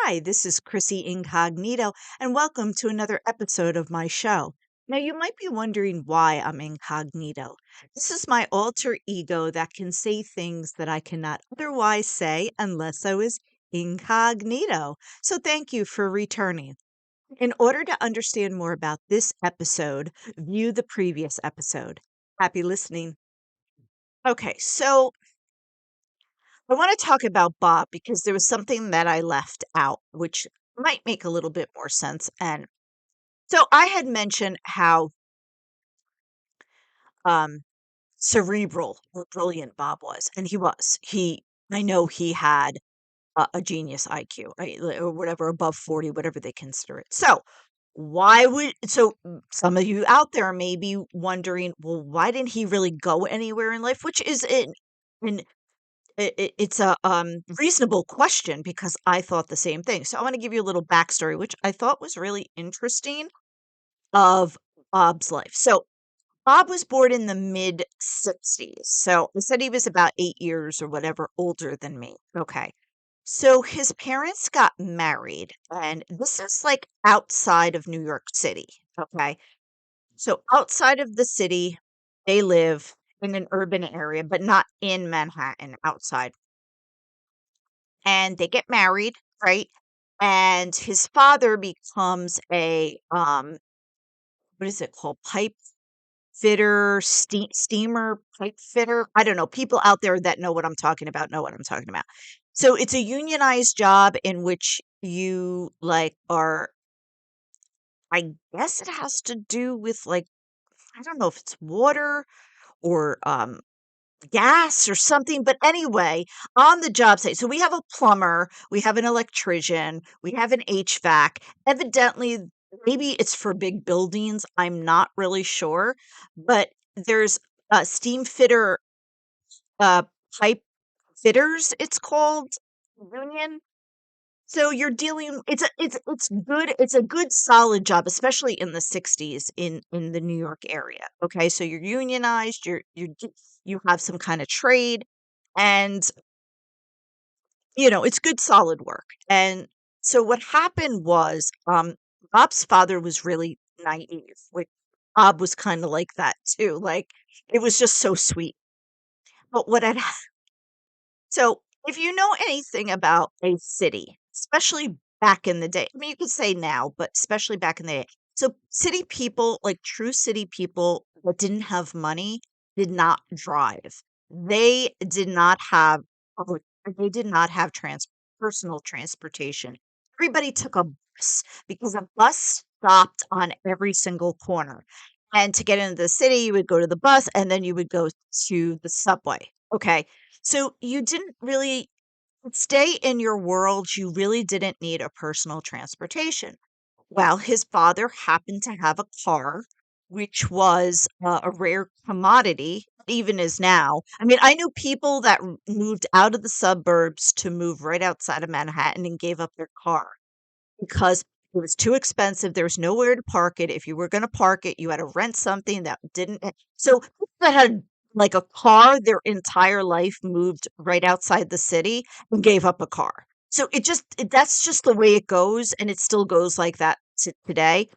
Hi, this is Chrissy Incognito, and welcome to another episode of my show. Now, you might be wondering why I'm incognito. This is my alter ego that can say things that I cannot otherwise say unless I was incognito. So, thank you for returning. In order to understand more about this episode, view the previous episode. Happy listening. Okay, so I want to talk about Bob because there was something that I left out, which might make a little bit more sense. And so I had mentioned how um, cerebral or brilliant Bob was, and he was. I know he had a genius IQ, right, or whatever, above 40, whatever they consider it. So some of you out there may be wondering, well, why didn't he really go anywhere in life? Which is an it's a reasonable question because I thought the same thing. So I want to give you a little backstory, which I thought was really interesting of Bob's life. So Bob was born in the mid 60s. So I said he was about 8 years or whatever older than me. Okay. So his parents got married, and this is like outside of New York City. Okay. So outside of the city, they live in an urban area, but not in Manhattan, outside, and they get married, right? And his father becomes a what is it called? Pipe fitter, steamer pipe fitter. I don't know. People out there that know what I'm talking about know what I'm talking about. So it's a unionized job in which you like are, I guess it has to do with like, I don't know if it's water or gas or something. But anyway, on the job site, so we have a plumber, we have an electrician, we have an HVAC. Evidently, maybe it's for big buildings. I'm not really sure, but there's a steam fitter, uh, pipe fitters. It's called union. So you're dealing. It's good. It's a good solid job, especially in the '60s in the New York area. Okay, so you're unionized. You have some kind of trade, and it's good solid work. And so what happened was, Bob's father was really naive. Like Bob was kind of like that too. Like it was just so sweet. But so if you know anything about a city, especially back in the day, I mean, you could say now, but especially back in the day. So city people, like true city people that didn't have money, did not drive. They did not have public, they did not have personal transportation. Everybody took a bus because a bus stopped on every single corner. And to get into the city, you would go to the bus and then you would go to the subway. Okay. So you didn't really stay in your world, you really didn't need a personal transportation. Well, his father happened to have a car, which was a rare commodity, even is now. I mean, I knew people that moved out of the suburbs to move right outside of Manhattan and gave up their car because it was too expensive. There was nowhere to park it. If you were going to park it, you had to rent something that didn't. So people that had like a car their entire life moved right outside the city and gave up a car. So that's just the way it goes, and it still goes like that today.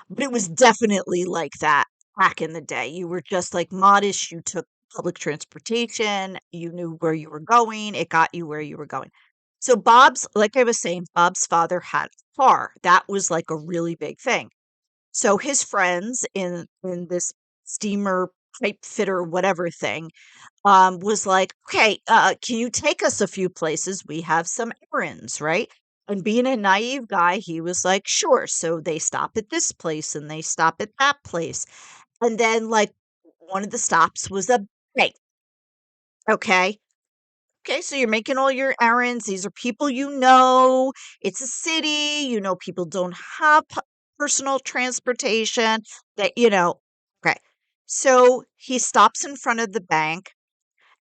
But it was definitely like that back in the day. You were just like modest. You took public transportation. You knew where you were going. It got you where you were going. So like I was saying, Bob's father had a car. That was like a really big thing. So his friends in this steamer pipe fitter whatever thing was like, okay, can you take us a few places? We have some errands, right? And being a naive guy, he was like, sure. So they stop at this place and they stop at that place. And then, like, one of the stops was a bank. Okay. Okay. So you're making all your errands. These are people you know. It's a city. People don't have personal transportation Okay. So he stops in front of the bank.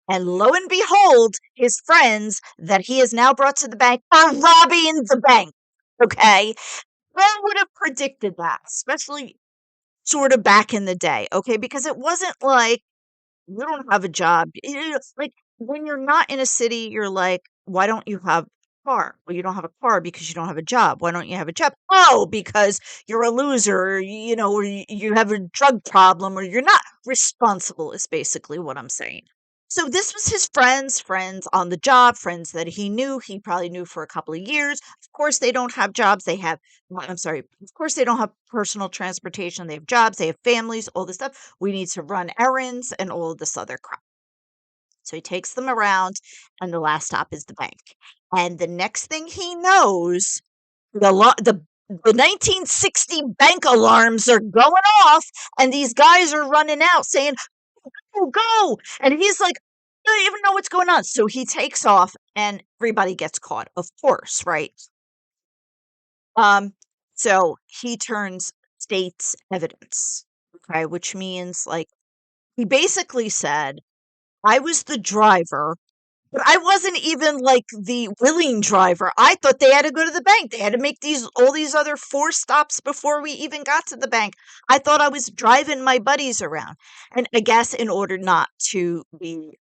And lo and behold, his friends that he has now brought to the bank are robbing the bank. Okay. Who would have predicted that? Especially sort of back in the day. Okay. Because it wasn't like you don't have a job. Like when you're not in a city, you're like, why don't you have car? Well, you don't have a car because you don't have a job. Why don't you have a job? Oh, because you're a loser, or, or you have a drug problem, or you're not responsible, is basically what I'm saying. So this was his friends on the job, friends that he probably knew for a couple of years. Of course, they don't have jobs. I'm sorry, of course, they don't have personal transportation. They have jobs, they have families, all this stuff. We need to run errands and all of this other crap. So he takes them around, and the last stop is the bank. And the next thing he knows, the 1960 bank alarms are going off, and these guys are running out saying, "Go, go!" And he's like, "I don't even know what's going on." So he takes off, and everybody gets caught, of course, right? Um, so he turns state's evidence, okay, which means like he basically said, "I was the driver. But I wasn't even like the willing driver. I thought they had to go to the bank. They had to make all these other 4 stops before we even got to the bank. I thought I was driving my buddies around." And I guess in order not to be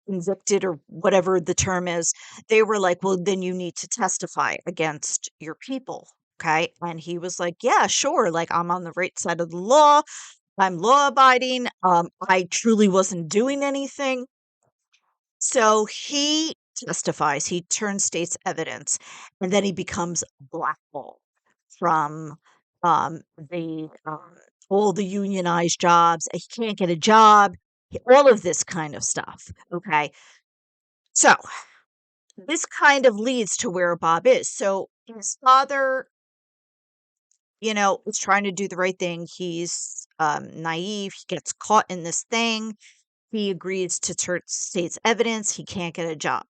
convicted or whatever the term is, they were like, "Well, then you need to testify against your people." Okay. And he was like, "Yeah, sure. Like, I'm on the right side of the law. I'm law abiding. I truly wasn't doing anything." So he testifies, he turns state's evidence, and then he becomes blackballed from the all the unionized jobs. He can't get a job, all of this kind of stuff. Okay. So this kind of leads to where Bob is. So his father, is trying to do the right thing. He's naive. He gets caught in this thing. He agrees to turn state's evidence. He can't get a job.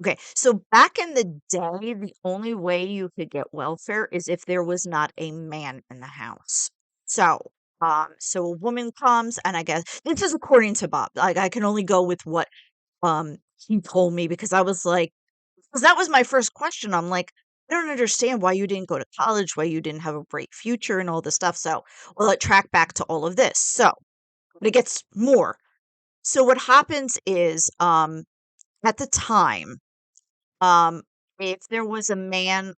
Okay, so back in the day, the only way you could get welfare is if there was not a man in the house. So a woman comes, and I guess this is according to Bob. Like, I can only go with what he told me, because I was like, because that was my first question. I'm like, I don't understand why you didn't go to college, why you didn't have a bright future, and all this stuff. So, well, it tracked back to all of this. So, but it gets more. So what happens is, at the time, um, if there was a man,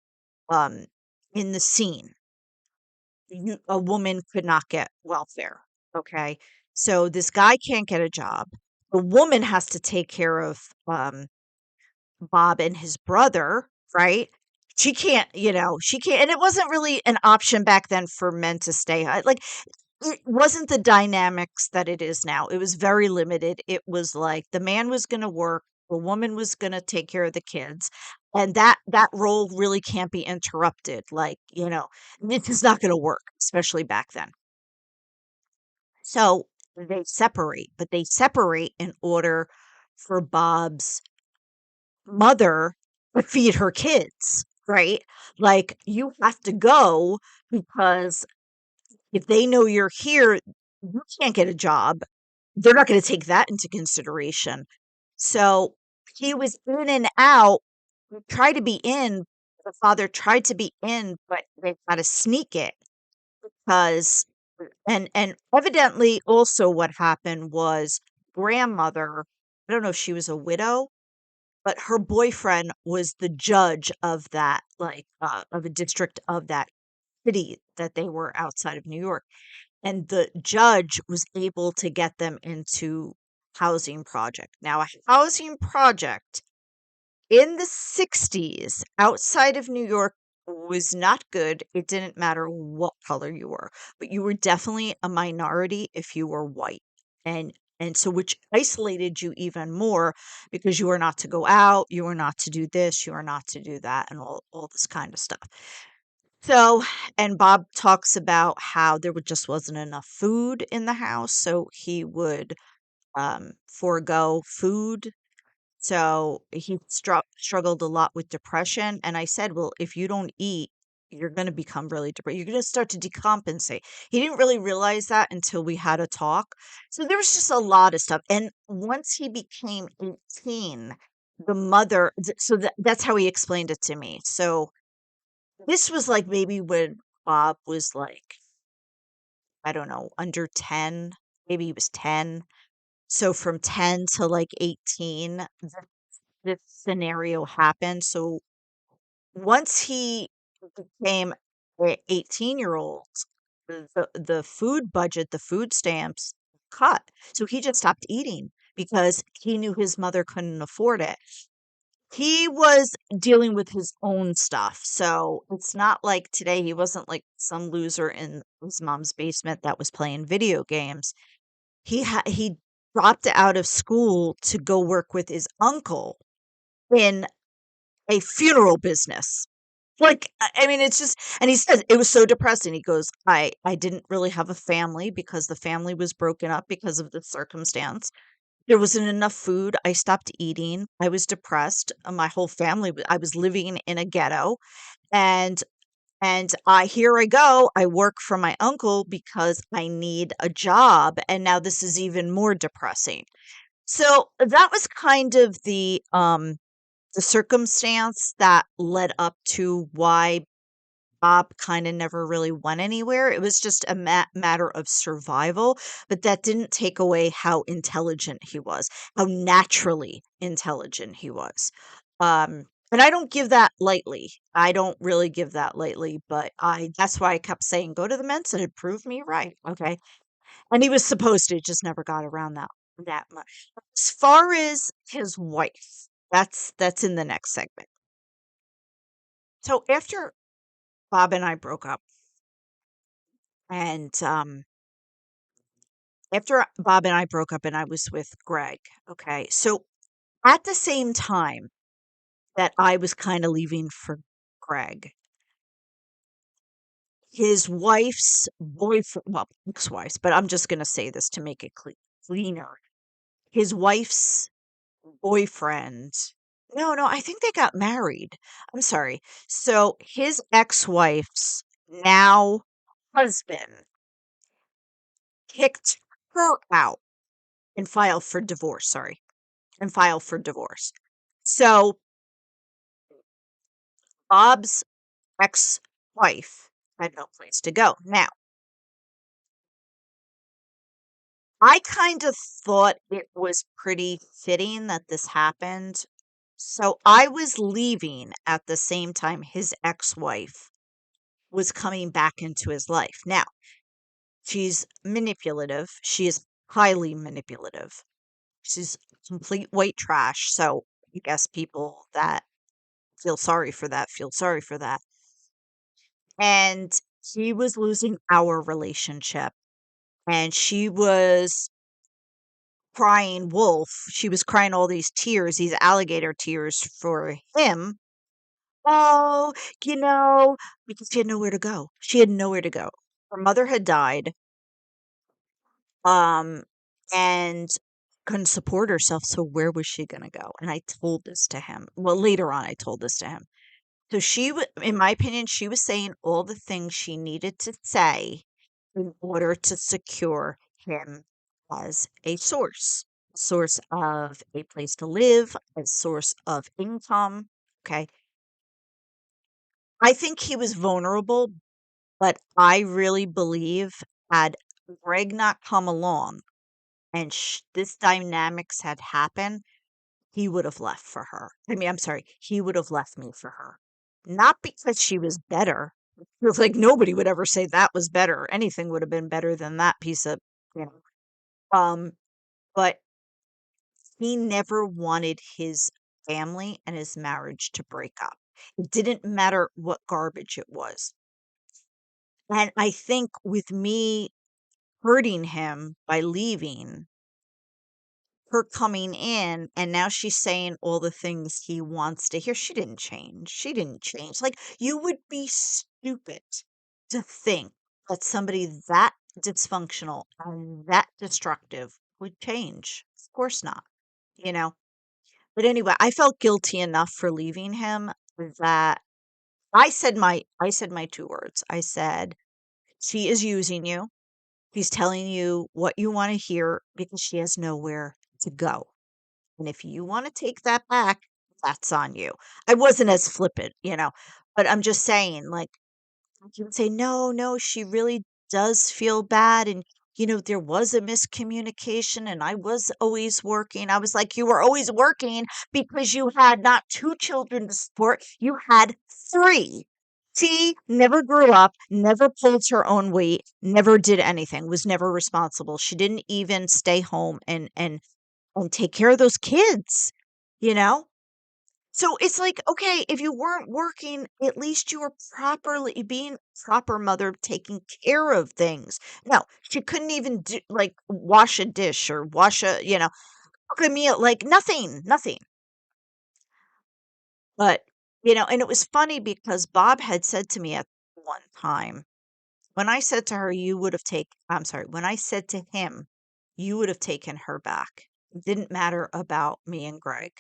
um, in the scene, a woman could not get welfare. Okay. So this guy can't get a job. The woman has to take care of, Bob and his brother, right? She can't, and it wasn't really an option back then for men to stay. Like, it wasn't the dynamics that it is now. It was very limited. It was like the man was going to work, the woman was going to take care of the kids, and that role really can't be interrupted. Like, it's just not going to work, especially back then. So they separate, but they separate in order for Bob's mother to feed her kids, right? Like, you have to go because if they know you're here, you can't get a job. They're not gonna take that into consideration. So, he was in and out. He tried to be in, the father tried to be in, but they had to sneak it because, and evidently also what happened was, grandmother, I don't know if she was a widow, but her boyfriend was the judge of that, like, of a district of that city that they were outside of New York. And the judge was able to get them into housing project. Now, a housing project in the 60s outside of New York was not good. It didn't matter what color you were, but you were definitely a minority if you were white. And so, which isolated you even more, because you were not to go out, you were not to do this, you were not to do that, and all this kind of stuff. So, and Bob talks about how there just wasn't enough food in the house, so he would forego food. So he struggled a lot with depression. And I said, "Well, if you don't eat, you're going to become really depressed. You're going to start to decompensate." He didn't really realize that until we had a talk. So there was just a lot of stuff. And once he became 18, the mother, that's how he explained it to me. So this was like maybe when Bob was like, I don't know, under 10, maybe he was 10. So from 10 to like 18, this scenario happened. So once he became a 18-year-old, the food budget, the food stamps cut. So he just stopped eating because he knew his mother couldn't afford it. He was dealing with his own stuff. So it's not like today he wasn't like some loser in his mom's basement that was playing video games. He dropped out of school to go work with his uncle in a funeral business. Like, I mean, it's just, and he says it was so depressing. He goes, I didn't really have a family because the family was broken up because of the circumstance. There wasn't enough food. I stopped eating. I was depressed. My whole family, I was living in a ghetto, and I here I go. I work for my uncle because I need a job, and now this is even more depressing. So that was kind of the circumstance that led up to why Bob kind of never really went anywhere. It was just a matter of survival, but that didn't take away how intelligent he was, how naturally intelligent he was. And I don't give that lightly. I don't really give that lightly, but that's why I kept saying, go to the men's and prove me right. Okay. And he was supposed to, just never got around that much. As far as his wife, that's in the next segment. So after Bob and I broke up, and after Bob and I broke up and I was with Greg, okay? So at the same time that I was kind of leaving for Greg, his wife's boyfriend, well, ex-wife's, but I'm just going to say this to make it cleaner. His wife's boyfriend, no, no, I think they got married. I'm sorry. So his ex-wife's now husband kicked her out and filed for divorce, sorry, and filed for divorce. So Bob's ex-wife had no place to go. Now, I kind of thought it was pretty fitting that this happened. So I was leaving at the same time his ex-wife was coming back into his life. Now, she's manipulative. She is highly manipulative. She's complete white trash. So I guess people that feel sorry for that feel sorry for that. And he was losing our relationship, and she was crying wolf. She was crying all these tears, these alligator tears for him. Oh, you know, because she had nowhere to go. She had nowhere to go. Her mother had died, um, and couldn't support herself. So where was she going to go? And I told this to him. Well, later on, I told this to him. So in my opinion, she was saying all the things she needed to say in order to secure him as a source of a place to live, a source of income. Okay. I think he was vulnerable, but I really believe had Greg not come along and this dynamics had happened, he would have left for her. I mean, I'm sorry, he would have left me for her. Not because she was better. It was like nobody would ever say that was better. Anything would have been better than that piece of, you know. Um, but he never wanted his family and his marriage to break up. It didn't matter what garbage it was. And I think with me hurting him by leaving, her coming in, and now she's saying all the things he wants to hear. She didn't change. She didn't change. Like, you would be stupid to think that somebody that dysfunctional and that destructive would change. Of course not, you know? But anyway, I felt guilty enough for leaving him that I said my two words. I said, she is using you. She's telling you what you want to hear because she has nowhere to go. And if you want to take that back, that's on you. I wasn't as flippant, but I'm just saying, like, you would say, no, no, she really does feel bad. And there was a miscommunication and I was always working. I was like, you were always working because you had not two children to support, you had three. She never grew up, never pulled her own weight, never did anything, was never responsible. She didn't even stay home and take care of those kids, you know? So it's like, okay, if you weren't working, at least you were properly being proper mother, taking care of things. No, she couldn't even do like wash a dish or cook a meal, like nothing, nothing. But, and it was funny because Bob had said to me at one time, when I said to her, I'm sorry, when I said to him, you would have taken her back. It didn't matter about me and Greg.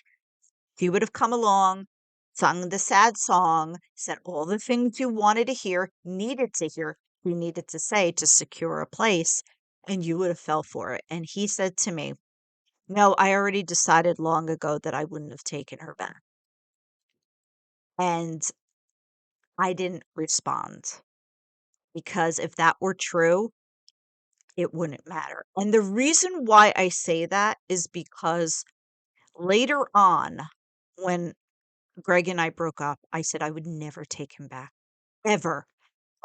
He would have come along, sung the sad song, said all the things you wanted to hear, needed to hear, he needed to say to secure a place, and you would have fell for it. And he said to me, no, I already decided long ago that I wouldn't have taken her back. And I didn't respond because if that were true, it wouldn't matter. And the reason why I say that is because later on, when Greg and I broke up, I said I would never take him back. Ever.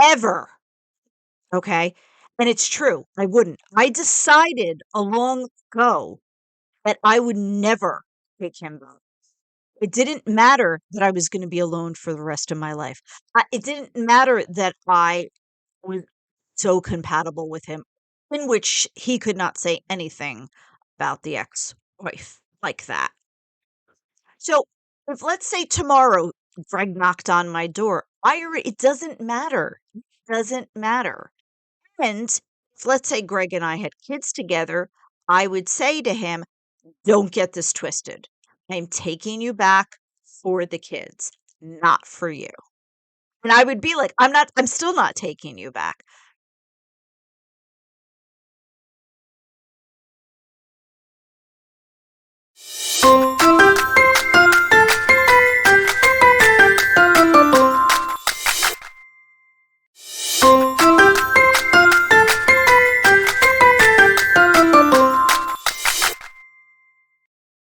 Ever. Okay? And it's true. I wouldn't. I decided a long ago that I would never take him back. It didn't matter that I was gonna be alone for the rest of my life. It didn't matter that I was so compatible with him, in which he could not say anything about the ex-wife like that. So, if let's say tomorrow Greg knocked on my door, it doesn't matter. It doesn't matter. And if let's say Greg and I had kids together, I would say to him, don't get this twisted. I'm taking you back for the kids, not for you. And I would be like, I'm still not taking you back.